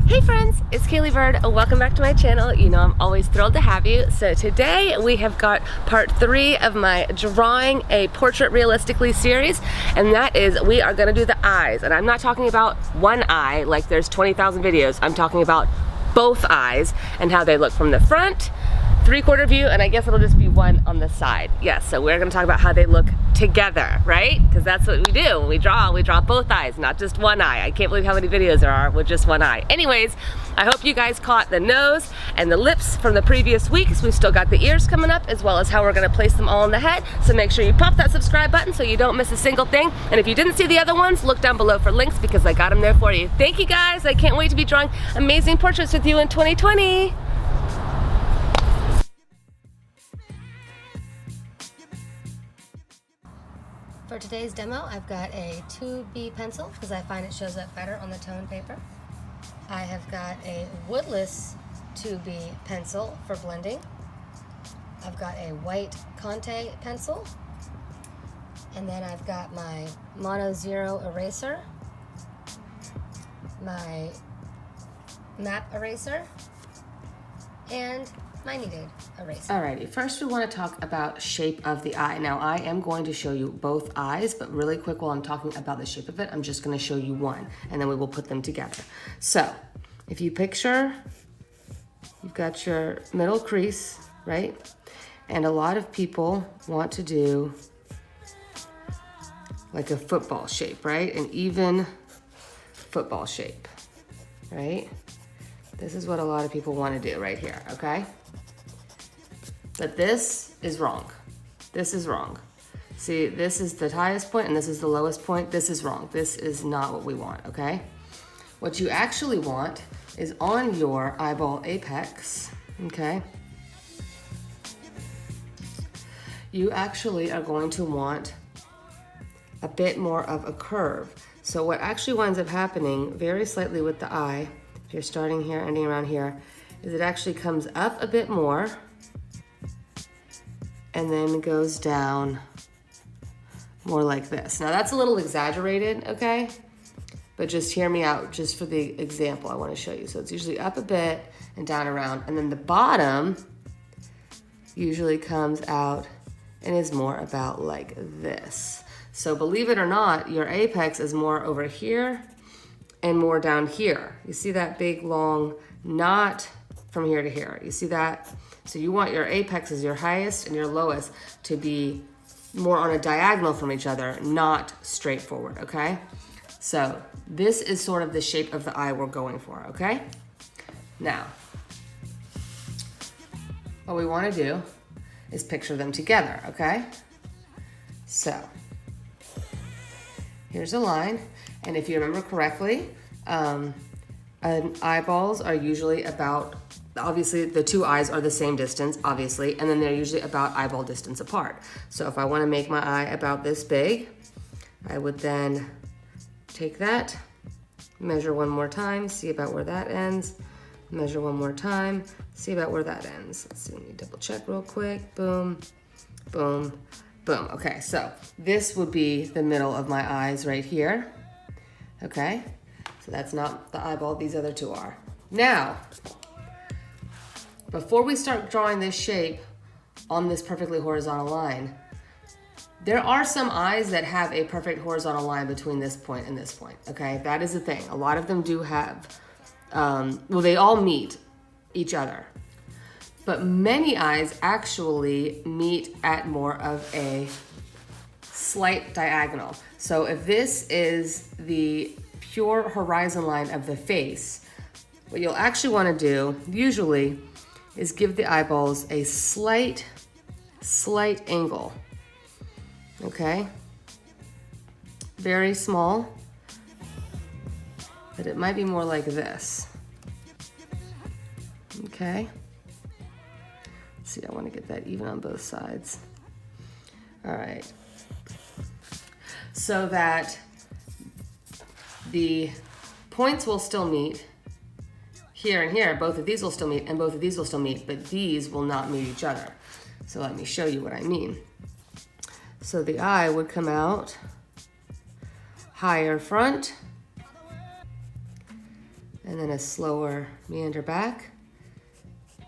Hey friends, it's Caleigh Bird. Welcome back to my channel. You know I'm always thrilled to have you. So today we have got part 3 of my Drawing a Portrait Realistically series, and that is we are going to do the eyes. And I'm not talking about one eye like there's 20,000 videos. I'm talking about both eyes and how they look from the front, 3/4 view, and I guess it'll just be one on the side. Yes, so we're going to talk about how they look together, right? Because that's what we do. When we draw both eyes, not just one eye. I can't believe how many videos there are with just one eye. Anyways, I hope you guys caught the nose and the lips from the previous weeks. We've still got the ears coming up, as well as how we're going to place them all in the head. So make sure you pop that subscribe button so you don't miss a single thing. And if you didn't see the other ones, look down below for links because I got them there for you. Thank you guys. I can't wait to be drawing amazing portraits with you in 2020. For today's demo, I've got a 2B pencil because I find it shows up better on the tone paper. I have got a woodless 2B pencil for blending. I've got a white Conte pencil. And then I've got my Mono Zero eraser, my map eraser, and my kneaded eraser. Alrighty, first we want to talk about shape of the eye. Now I am going to show you both eyes, but really quick while I'm talking about the shape of it, I'm just going to show you one, and then we will put them together. So, if you picture, you've got your middle crease, right? And a lot of people want to do like a football shape, right? An even football shape, right? This is what a lot of people want to do right here, okay? But this is wrong. This is wrong. See, this is the highest point and this is the lowest point. This is wrong. This is not what we want, okay? What you actually want is on your eyeball apex, okay? You actually are going to want a bit more of a curve. So what actually winds up happening very slightly with the eye, if you're starting here, ending around here, is it actually comes up a bit more and then goes down more like this. Now that's a little exaggerated, okay? But just hear me out, just for the example I want to show you. So it's usually up a bit and down around, and then the bottom usually comes out and is more about like this. So believe it or not, your apex is more over here and more down here. You see that big long knot from here to here. You see that? So you want your apex as your highest and your lowest to be more on a diagonal from each other, not straight forward, okay? So this is sort of the shape of the eye we're going for, okay? Now, what we want to do is picture them together, okay? So here's a line, and if you remember correctly, eyeballs are usually about, obviously the two eyes are the same distance, obviously, and then they're usually about eyeball distance apart. So if I want to make my eye about this big, I would then take that, measure one more time, see about where that ends, measure one more time, see about where that ends. Let's see, let me double check real quick. Boom, boom, boom. Okay, so this would be the middle of my eyes right here. Okay, so that's not the eyeball, these other two are. Now, before we start drawing this shape on this perfectly horizontal line, there are some eyes that have a perfect horizontal line between this point and this point, okay? That is the thing. A lot of them do have, well, they all meet each other. But many eyes actually meet at more of a slight diagonal. So if this is the pure horizon line of the face, what you'll actually want to do, usually, is give the eyeballs a slight angle, okay? Very small, but it might be more like this, okay? Let's see, I want to get that even on both sides. All right, so that the points will still meet, here and here, both of these will still meet, and both of these will still meet, but these will not meet each other. So let me show you what I mean. So the eye would come out higher front, and then a slower meander back.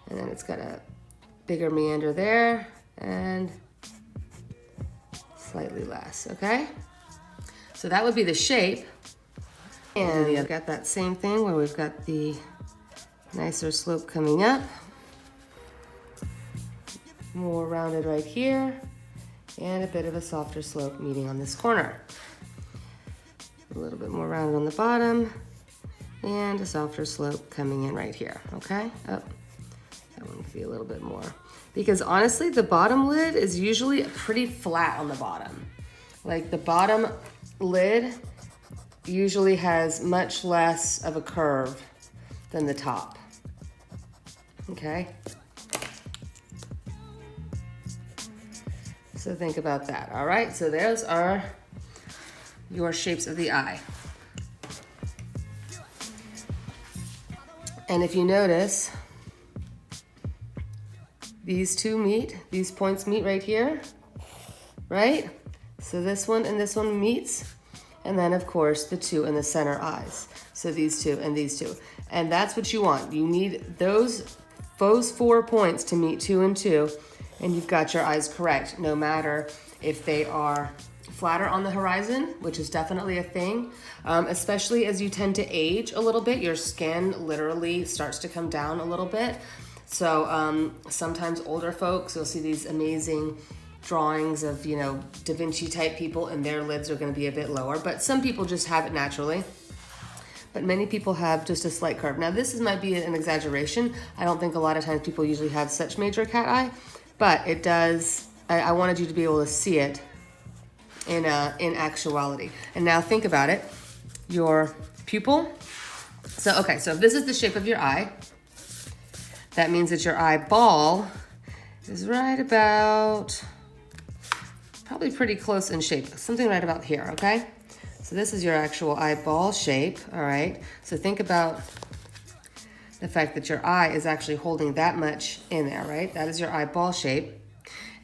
And then it's got a bigger meander there and slightly less, okay? So that would be the shape. And we've got that same thing where we've got the nicer slope coming up. More rounded right here, and a bit of a softer slope meeting on this corner. A little bit more rounded on the bottom, and a softer slope coming in right here, okay? Oh, that one could be a little bit more. Because honestly, the bottom lid is usually pretty flat on the bottom. Like the bottom lid usually has much less of a curve than the top, okay? So think about that, all right? So those are your shapes of the eye. And if you notice, these two meet, these points meet right here, right? So this one and this one meets, and then of course the two in the center eyes. So these two and these two. And that's what you want. You need those 4 points to meet 2 and 2, and you've got your eyes correct, no matter if they are flatter on the horizon, which is definitely a thing, especially as you tend to age a little bit, your skin literally starts to come down a little bit. So sometimes older folks, you'll see these amazing drawings of, you know, Da Vinci type people, and their lids are gonna be a bit lower, but some people just have it naturally. But many people have just a slight curve. Now this might be an exaggeration. I don't think a lot of times people usually have such major cat eye, but it does. I wanted you to be able to see it in actuality. And now think about it, your pupil. So, okay, so if this is the shape of your eye, that means that your eyeball is right about, probably pretty close in shape, something right about here, okay? So this is your actual eyeball shape, all right? So think about the fact that your eye is actually holding that much in there, right? That is your eyeball shape.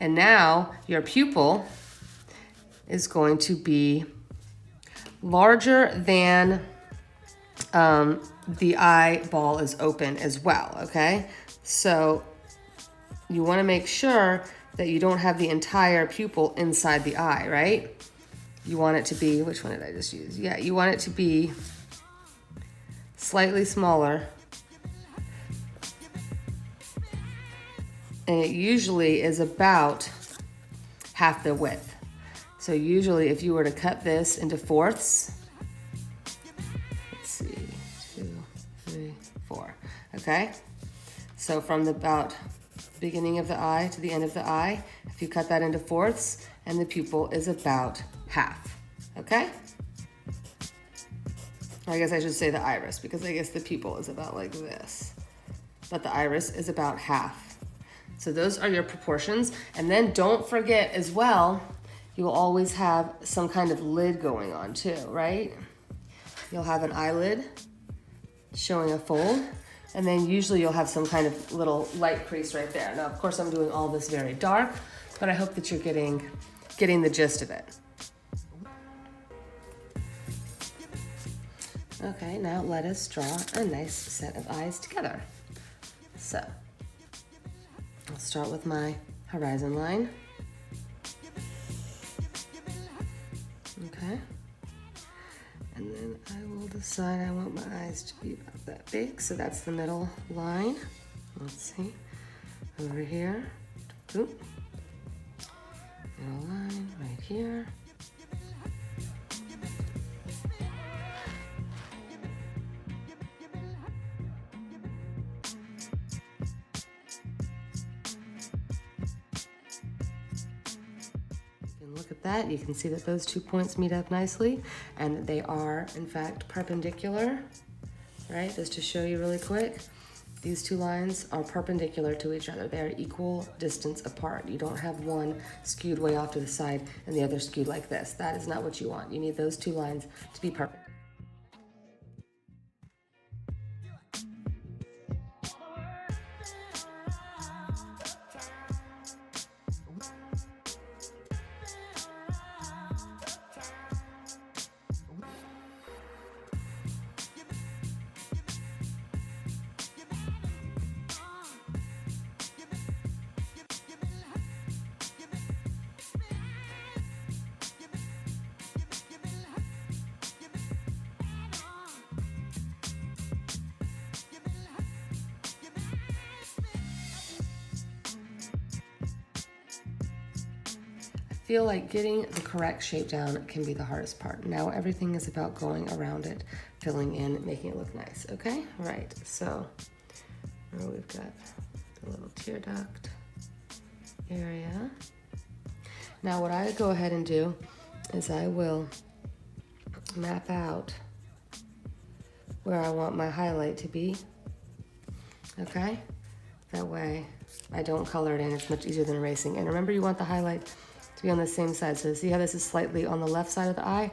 And now your pupil is going to be larger than the eyeball is open as well, okay? So you want to make sure that you don't have the entire pupil inside the eye, right? You want it to be, which one did I just use? Yeah, you want it to be slightly smaller. And it usually is about half the width. So usually if you were to cut this into fourths, let's see, 2, 3, 4, okay? So from the about beginning of the eye to the end of the eye, if you cut that into fourths, and the pupil is about half, okay? I guess I should say the iris, because I guess the pupil is about like this, but the iris is about half. So those are your proportions. And then don't forget as well, you will always have some kind of lid going on too, right? You'll have an eyelid showing a fold, and then usually you'll have some kind of little light crease right there. Now, of course, I'm doing all this very dark, but I hope that you're getting the gist of it. Okay, now let us draw a nice set of eyes together. So, I'll start with my horizon line. Okay. And then I will decide I want my eyes to be about that big. So that's the middle line. Let's see. Over here. Oop. Middle line right here. Look at that, you can see that those 2 points meet up nicely, and that they are in fact perpendicular, right? Just to show you really quick, these 2 lines are perpendicular to each other. They are equal distance apart. You don't have one skewed way off to the side and the other skewed like this. That is not what you want. You need those 2 lines to be perfect. feel like getting the correct shape down can be the hardest part. Now everything is about going around it, filling in, making it look nice, okay? Right, so we've got the little tear duct area. Now what I go ahead and do is I will map out where I want my highlight to be, okay? That way I don't color it in, it's much easier than erasing. And remember, you want the highlight to be on the same side. So see how this is slightly on the left side of the eye?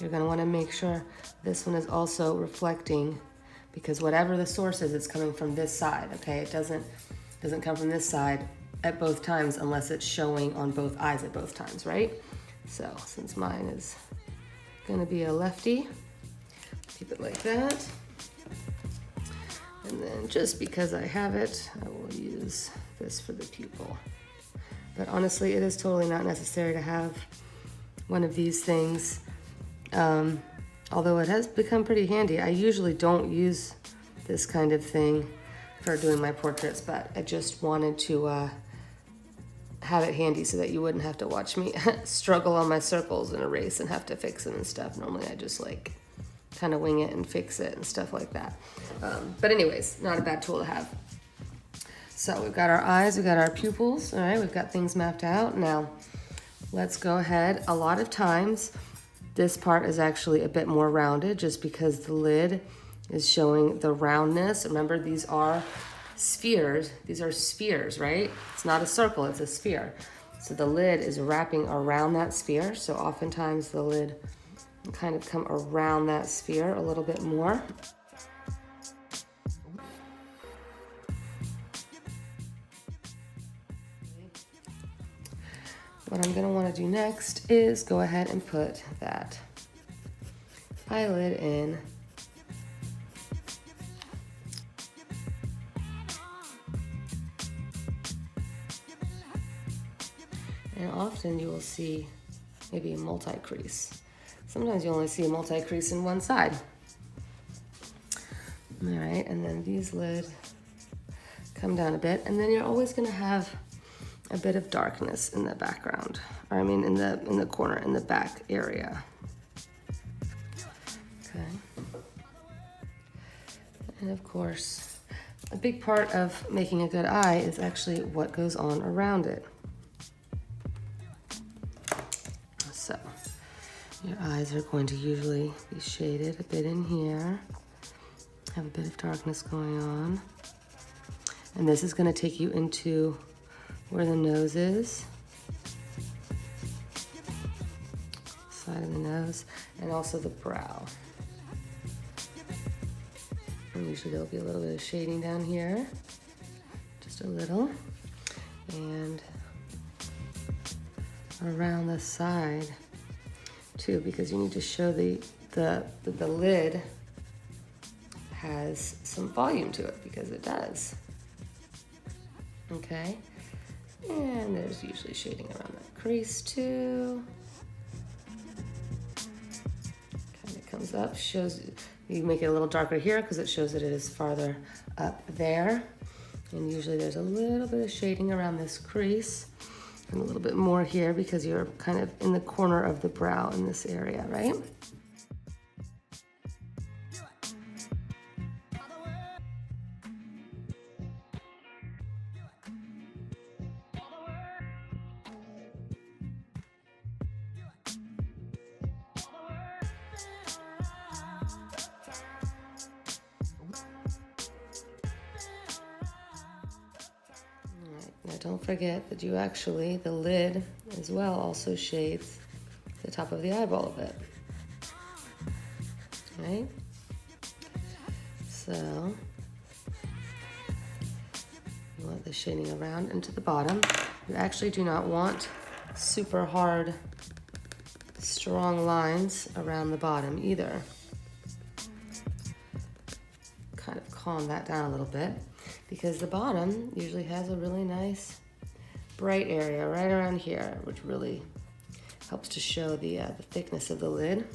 You're gonna wanna make sure this one is also reflecting, because whatever the source is, it's coming from this side, okay? It doesn't come from this side at both times unless it's showing on both eyes at both times, right? So since mine is gonna be a lefty, keep it like that. And then just because I have it, I will use this for the pupil. But honestly, it is totally not necessary to have one of these things. Although it has become pretty handy. I usually don't use this kind of thing for doing my portraits, but I just wanted to have it handy so that you wouldn't have to watch me struggle on my circles and erase and have to fix them and stuff. Normally I just like kind of wing it and fix it and stuff like that. But anyways, not a bad tool to have. So we've got our eyes, we've got our pupils, all right, we've got things mapped out. Now, let's go ahead. A lot of times, this part is actually a bit more rounded just because the lid is showing the roundness. Remember, these are spheres. These are spheres, right? It's not a circle, it's a sphere. So the lid is wrapping around that sphere. So oftentimes the lid will kind of come around that sphere a little bit more. What I'm gonna wanna do next is go ahead and put that eyelid in. And often you will see maybe a multi-crease. Sometimes you only see a multi-crease in one side. All right, and then these lids come down a bit, and then you're always gonna have a bit of darkness in the background, or I mean in the corner, in the back area. Okay. And of course, a big part of making a good eye is actually what goes on around it. So, your eyes are going to usually be shaded a bit in here, have a bit of darkness going on. And this is gonna take you into where the nose is, side of the nose, and also the brow. And usually there'll be a little bit of shading down here, just a little, and around the side too, because you need to show the lid has some volume to it, because it does. Okay. And there's usually shading around that crease too. Kind of comes up, shows, you make it a little darker here because it shows that it is farther up there. And usually there's a little bit of shading around this crease and a little bit more here because you're kind of in the corner of the brow in this area, right? Now don't forget that you actually, the lid as well also shades the top of the eyeball a bit. Right? So, you want the shading around and to the bottom. You actually do not want super hard, strong lines around the bottom either. Kind of calm that down a little bit, because the bottom usually has a really nice bright area right around here, which really helps to show the thickness of the lid.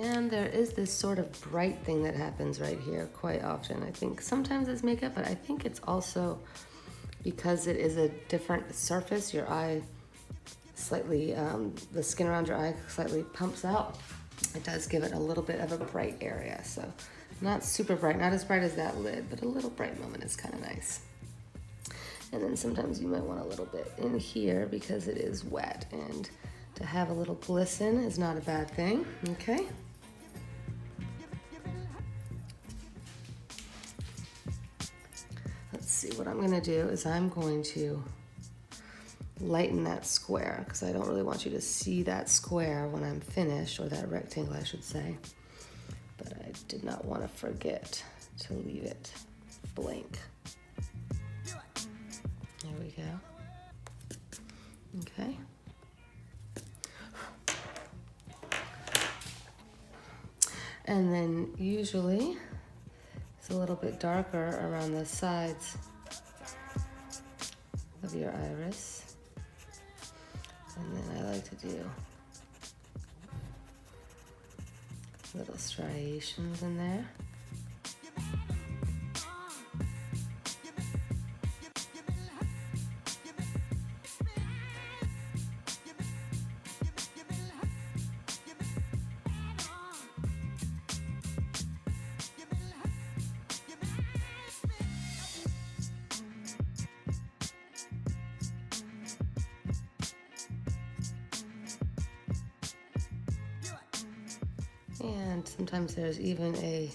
And there is this sort of bright thing that happens right here quite often. I think sometimes it's makeup, but I think it's also because it is a different surface. Your eye slightly, the skin around your eye slightly pumps out. It does give it a little bit of a bright area. So not super bright, not as bright as that lid, but a little bright moment is kind of nice. And then sometimes you might want a little bit in here because it is wet, and to have a little glisten is not a bad thing, okay? Let's see, what I'm gonna do is I'm going to lighten that square because I don't really want you to see that square when I'm finished, or that rectangle I should say. But I did not want to forget to leave it blank. There we go. Okay. And then usually it's a little bit darker around the sides of your iris. And then I like to do little striations in there. And sometimes there's even a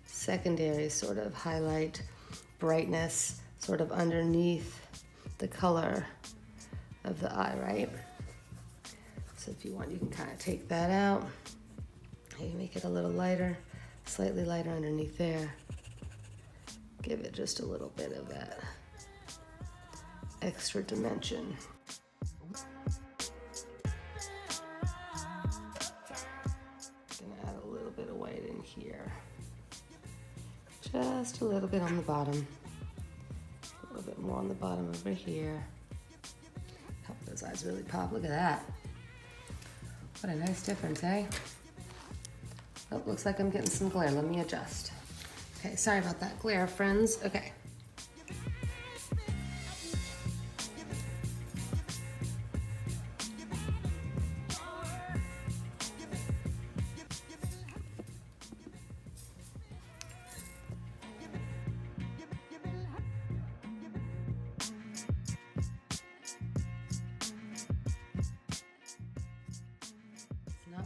secondary sort of highlight brightness sort of underneath the color of the eye, right? So if you want, you can kind of take that out. Maybe make it a little lighter, slightly lighter underneath there. Give it just a little bit of that extra dimension. Here, just a little bit on the bottom, a little bit more on the bottom over here. Help those eyes really pop. Look at that. What a nice difference, eh? Oh, looks like I'm getting some glare. Let me adjust. Okay, sorry about that glare, friends. Okay.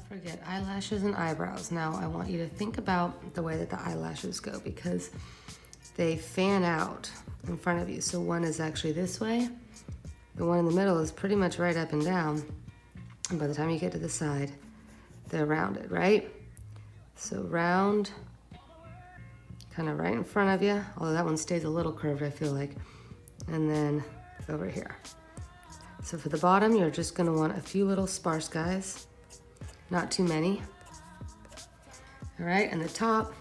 Forget eyelashes and eyebrows. Now I want you to think about the way that the eyelashes go, because they fan out in front of you. So one is actually this way, the one in the middle is pretty much right up and down, and by the time you get to the side, they're rounded, right? So round, kind of right in front of you, although that one stays a little curved, I feel like, and then over here. So for the bottom, you're just gonna want a few little sparse guys. Not too many. All right, and the top,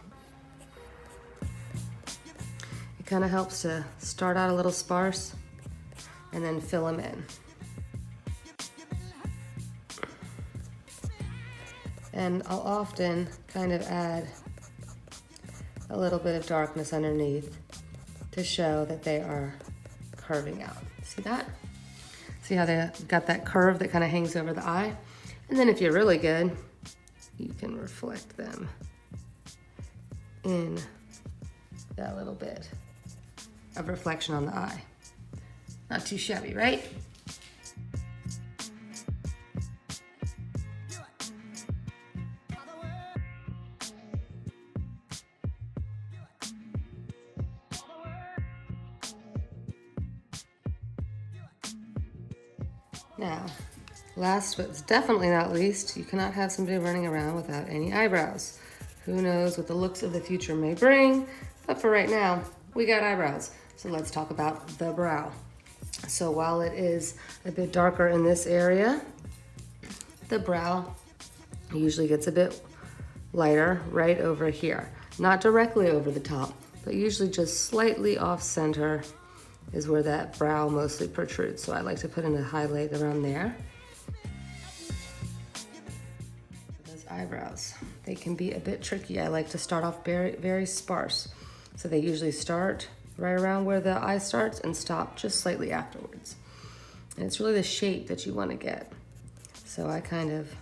it kind of helps to start out a little sparse and then fill them in. And I'll often kind of add a little bit of darkness underneath to show that they are curving out. See that? See how they got that curve that kind of hangs over the eye? And then if you're really good, you can reflect them in that little bit of reflection on the eye. Not too shabby, right? Now, last but definitely not least, you cannot have somebody running around without any eyebrows. Who knows what the looks of the future may bring, but for right now, we got eyebrows. So let's talk about the brow. So while it is a bit darker in this area, the brow usually gets a bit lighter right over here. Not directly over the top, but usually just slightly off center is where that brow mostly protrudes. So I like to put in a highlight around there. eyebrows. They can be a bit tricky. I like to start off very, very sparse. So they usually start right around where the eye starts and stop just slightly afterwards. And it's really the shape that you want to get. So I kind of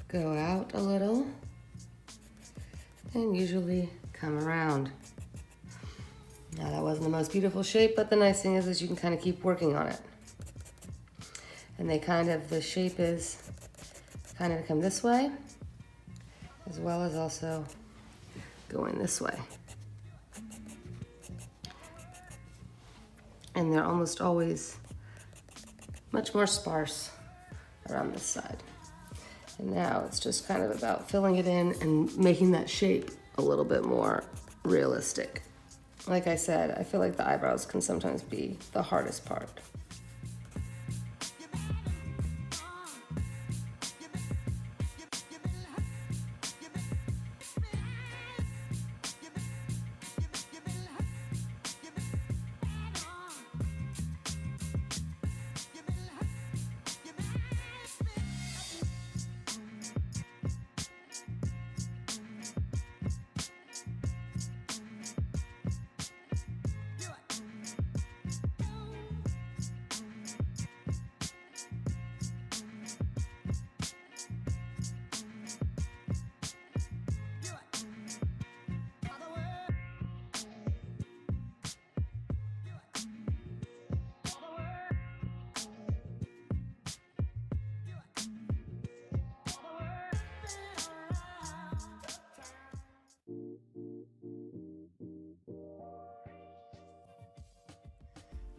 go out a little and usually come around. Now that wasn't the most beautiful shape, but the nice thing is you can kind of keep working on it. And the shape is kind of come this way, as well as also going this way. And they're almost always much more sparse around this side. And now it's just kind of about filling it in and making that shape a little bit more realistic. Like I said, I feel like the eyebrows can sometimes be the hardest part.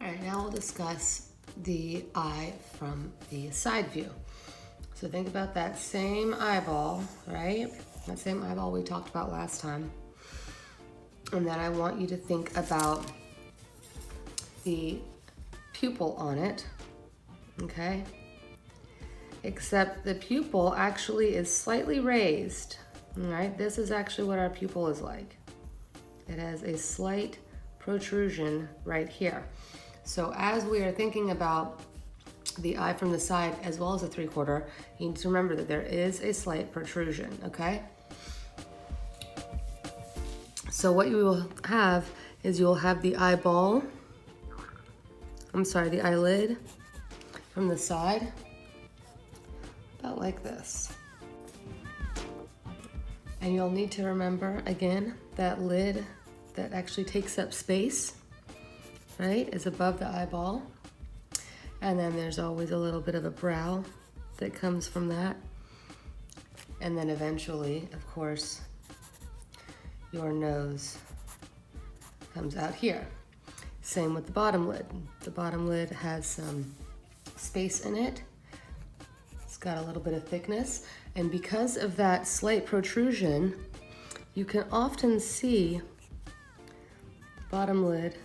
All right, now we'll discuss the eye from the side view. So think about that same eyeball, right? That same eyeball we talked about last time. And then I want you to think about the pupil on it, okay? Except the pupil actually is slightly raised, all right? This is actually what our pupil is like. It has a slight protrusion right here. So as we are thinking about the eye from the side as well as the 3/4, you need to remember that there is a slight protrusion, okay? So what you will have is you'll have the eyeball, the eyelid from the side, about like this. And you'll need to remember, again, that lid that actually takes up space, right, is above the eyeball. And then there's always a little bit of a brow that comes from that. And then eventually, of course, your nose comes out here. Same with the bottom lid. The bottom lid has some space in it. It's got a little bit of thickness. And because of that slight protrusion, you can often see the bottom lid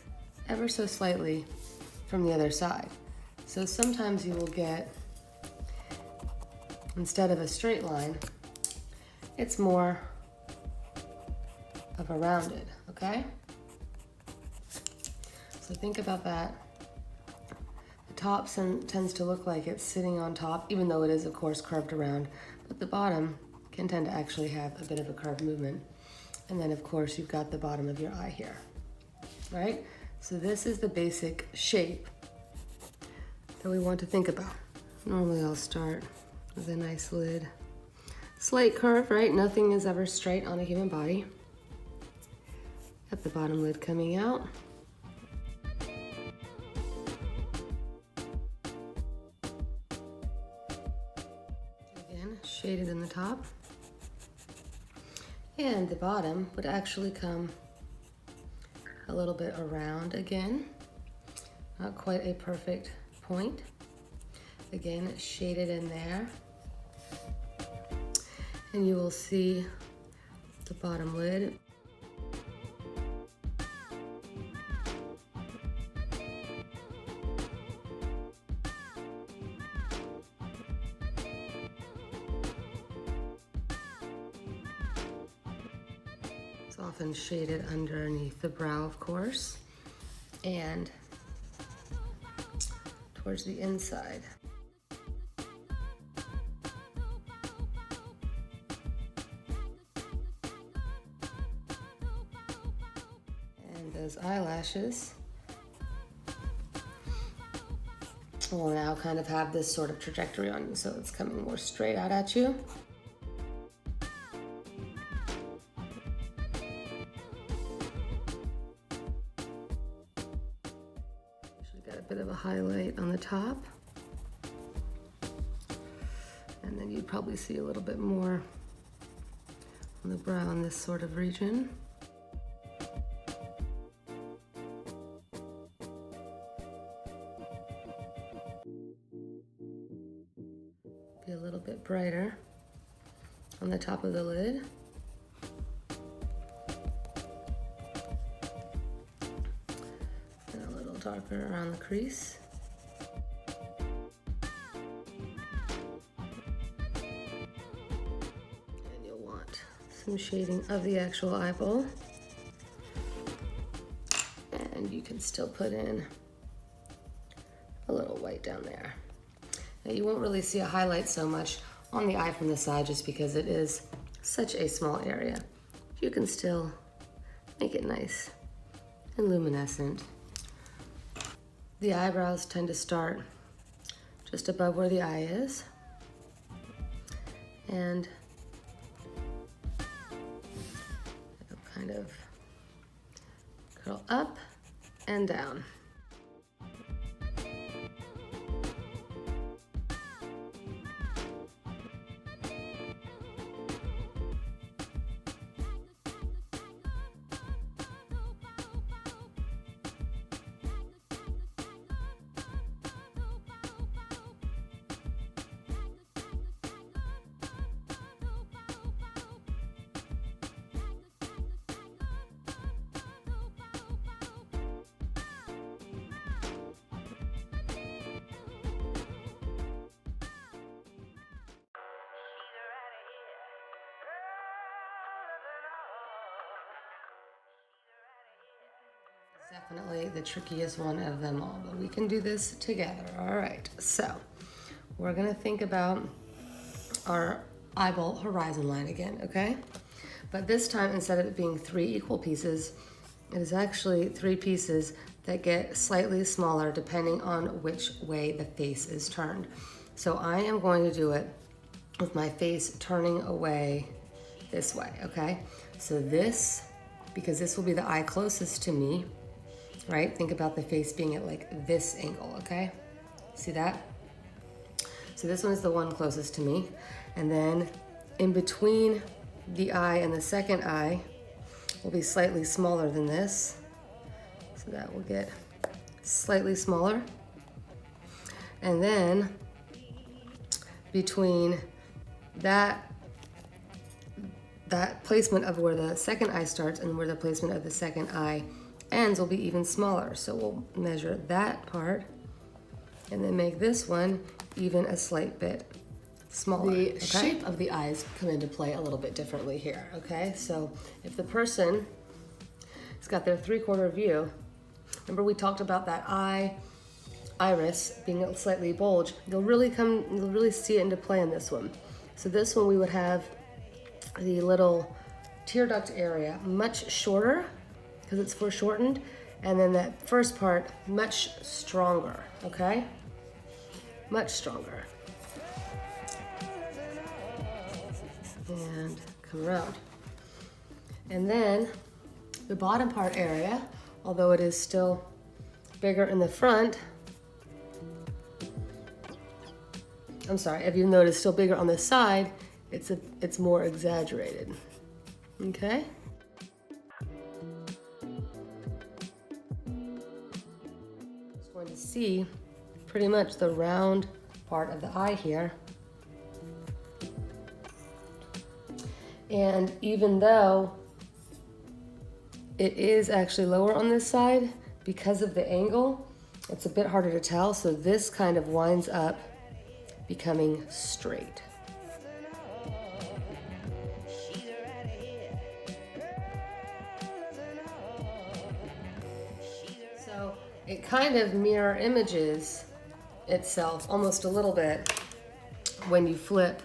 ever so slightly from the other side. So sometimes you will get, instead of a straight line, it's more of a rounded, okay? So think about that. The top tends to look like it's sitting on top, even though it is, of course, curved around, but the bottom can tend to actually have a bit of a curved movement. And then, of course, you've got the bottom of your eye here, right? So this is the basic shape that we want to think about. Normally I'll start with a nice lid. Slight curve, right? Nothing is ever straight on a human body. Got the bottom lid coming out. Again, shaded in the top. And the bottom would actually come a little bit around again. Not quite a perfect point. Again, shaded in there. And you will see the bottom lid. It's often shaded underneath the brow, of course, and towards the inside. those eyelashes will now kind of have this sort of trajectory on you, so it's coming more straight out at you. Should get a bit of a highlight on the top. And then you'd probably see a little bit more on the brow in this sort of region. Be a little bit brighter on the top of the lid. And a little darker around the crease. Some shading of the actual eyeball, and you can still put in a little white down there. Now you won't really see a highlight so much on the eye from the side just because it is such a small area. You can still make it nice and luminescent. The eyebrows tend to start just above where the eye is, and kind of curl up and down. Definitely the trickiest one of them all, but we can do this together. All right, so we're gonna think about our eyeball horizon line again, okay? But this time, instead of it being 3 equal pieces, it is actually 3 pieces that get slightly smaller depending on which way the face is turned. So I am going to do it with my face turning away this way, okay? So this, because this will be the eye closest to me, right? Think about the face being at like this angle, okay? See that? So this one is the one closest to me. And then in between the eye and the second eye will be slightly smaller than this. So that will get slightly smaller. And then between that placement of where the second eye starts and where the placement of the second eye ends will be even smaller. So we'll measure that part and then make this one even a slight bit smaller. The shape of the eyes come into play a little bit differently here, okay? So if the person has got their 3/4 view, remember we talked about that iris being slightly bulged, you'll really see it into play in this one. So this one we would have the little tear duct area much shorter, because it's foreshortened, and then that first part much stronger, okay? Much stronger. And come around. And then the bottom part area, although it is still bigger in the front, I'm sorry, if you notice still bigger on the side, it's more exaggerated, okay? Going to see pretty much the round part of the eye here. And even though it is actually lower on this side, because of the angle, it's a bit harder to tell. So this kind of winds up becoming straight. So it kind of mirror images itself almost a little bit when you flip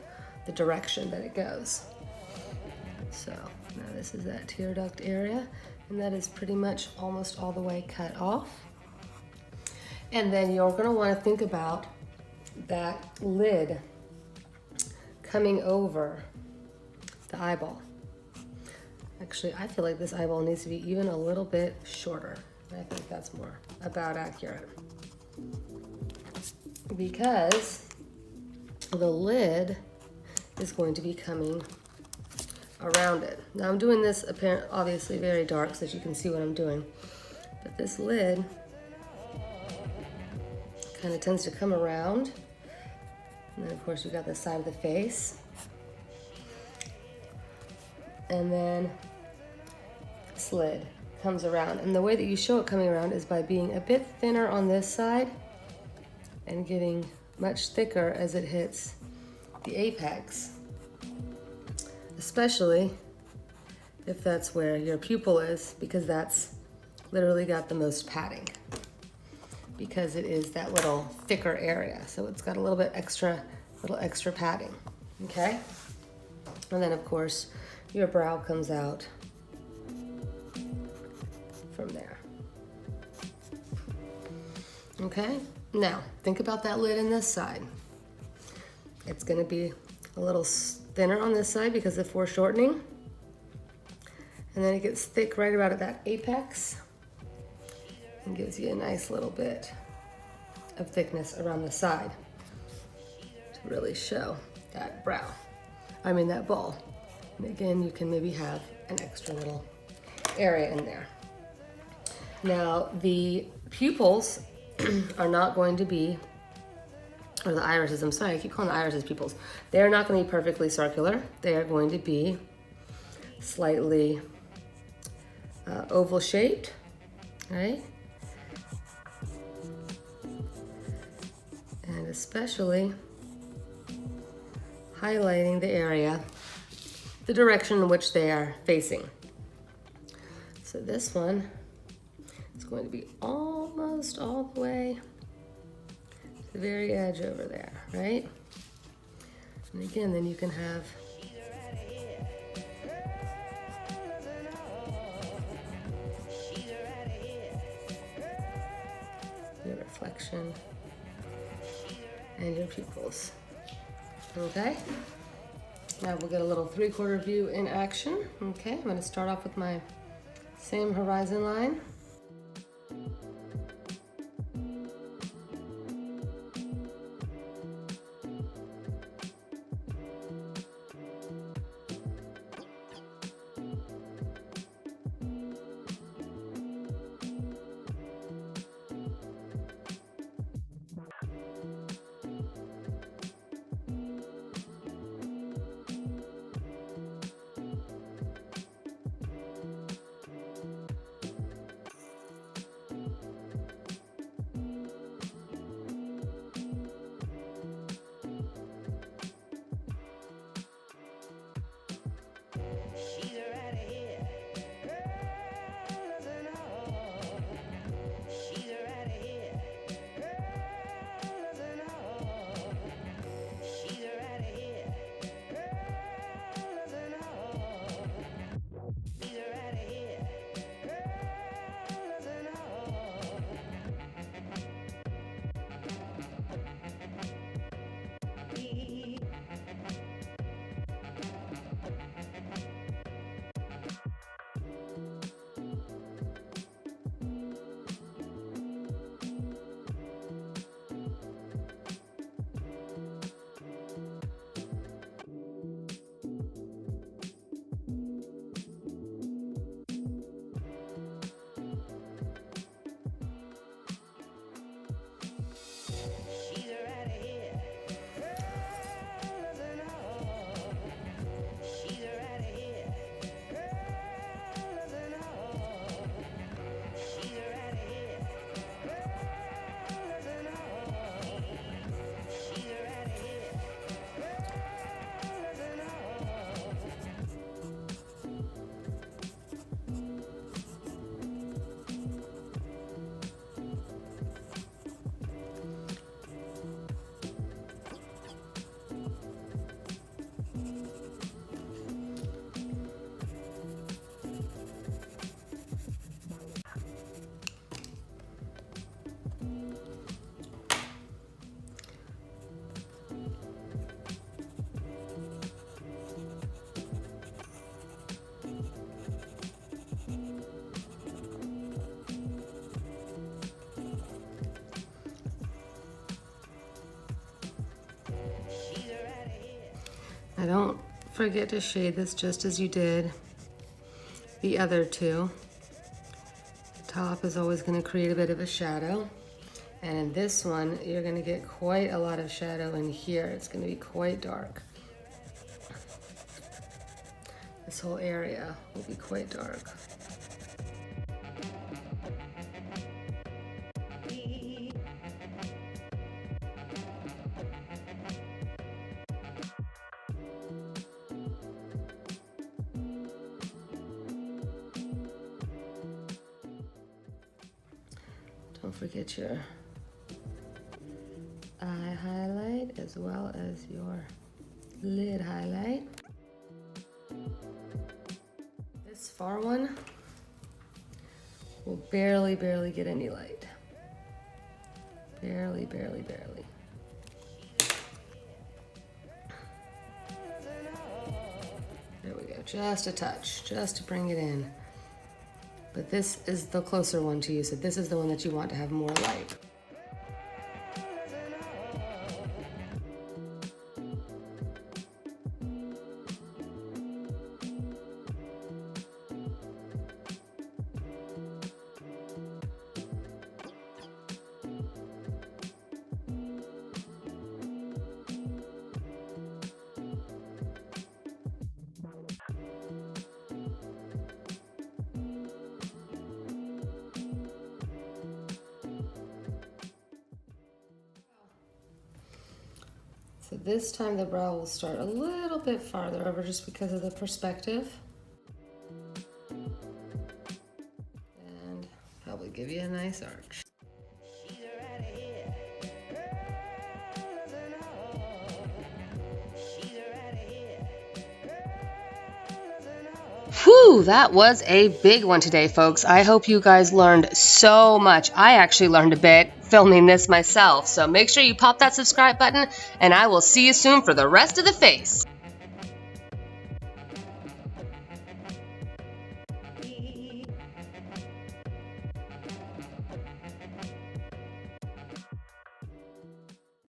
the direction that it goes. So now this is that tear duct area. And that is pretty much almost all the way cut off. And then you're gonna wanna think about that lid coming over the eyeball. Actually, I feel like this eyeball needs to be even a little bit shorter. I think that's more about accurate. Because the lid is going to be coming around it. Now I'm doing this obviously very dark so that you can see what I'm doing. But this lid kind of tends to come around. And then of course you've got the side of the face. And then this lid comes around. And the way that you show it coming around is by being a bit thinner on this side and getting much thicker as it hits the apex. Especially if that's where your pupil is, because that's literally got the most padding, because it is that little thicker area. So it's got a little bit extra, padding, okay? And then of course, your brow comes out from there. Okay, now think about that lid in this side. It's gonna be a little thinner on this side because of foreshortening. And then it gets thick right about at that apex and gives you a nice little bit of thickness around the side to really show that brow. I mean that ball. And again, you can maybe have an extra little area in there. Now, the pupils are not going to be, or the irises, I'm sorry, I keep calling the irises pupils. They're not going to be perfectly circular. They are going to be slightly oval shaped, right? And especially highlighting the area, the direction in which they are facing. So this one is going to be almost all the way to the very edge over there, right? And again, then you can have your reflection and your pupils. Okay? Now we'll get a little 3/4 view in action. Okay, I'm going to start off with my same horizon line. Now don't forget to shade this just as you did the other two. The top is always going to create a bit of a shadow. And in this one, you're going to get quite a lot of shadow in here. It's going to be quite dark. This whole area will be quite dark. Don't forget your eye highlight as well as your lid highlight. This far one will barely get any light. Barely. There we go, just a touch, just to bring it in. But this is the closer one to you, so this is the one that you want to have more light. So this time the brow will start a little bit farther over just because of the perspective. And probably give you a nice arch. Whew, that was a big one today, folks. I hope you guys learned so much. I actually learned a bit filming this myself. So make sure you pop that subscribe button, and I will see you soon for the rest of the face.